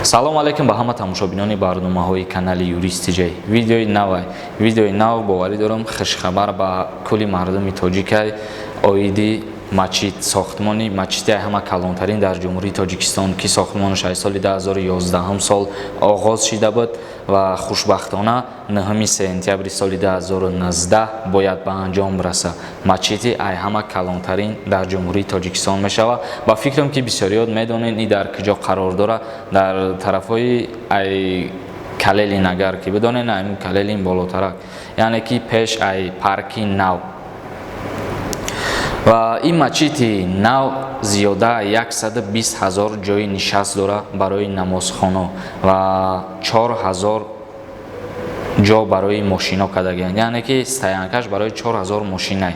салом алейкум ба ҳама тамошобинони барномаҳои канали Юристи Ҷей. Видеои нав боварӣ дорам хушхабар ба кулли мардуми тоҷикай оиди мачит сохтмони мачити ҳама калонтарин дар ҷумҳурии Тоҷикистон ки сохтмонаш аз соли 2011 сол оғоз шида буд ва хушбахтона 9 сентябри соли 2019 бояд ба анҷом раса. Мачити ай ҳама калонтарин дар ҷумҳурии Тоҷикистон мешава. Ба фикрам ки бисёриёд медонед ин дар куҷо қарор дора, дар тарафҳои ай калели нагар ки бидонед ин калели болотарак, яъне ки пеш ай парки нав. ва ин мачити нав зиёда 120 000 ҷои нишаст дора барои намозхона ва 4000 ҷо барои мошино кардагиянд, яъне ки стоянкаш барои 4000 мошинай.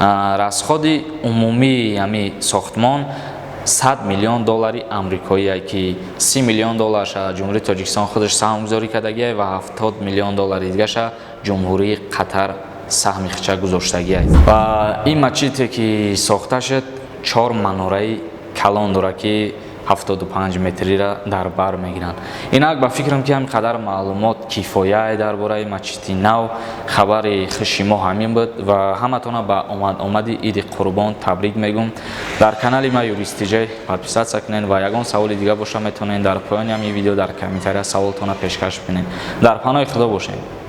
расходи умумии ҳами сохтмон $100 миллион амрикоие ки $30 миллион ҷумҳурии Тоҷикистон худаш саҳмгузорӣ кардагия ва $70 миллион дигаша ҷумҳурии Қатар саҳми хича гузоштагия. ва ин мачите ки сохта шуд 4 манораи калон дора ки 75 метрира дар бар мегиранд. Инак ба фикрам ки ҳамин қадар маълумот кифоя дар бораи мачити нав хабари хуши мо ҳамин буд ва ҳаматона ба омади иди Қурбон табрик мегум. дар канали ма Юристи Ҷей подписатсия кунед ва ягон саволи дига боша метавонед дар поёни ҳамин видео дар комментария саволтона пешкаш кунед. дар паноҳи Худо бошед.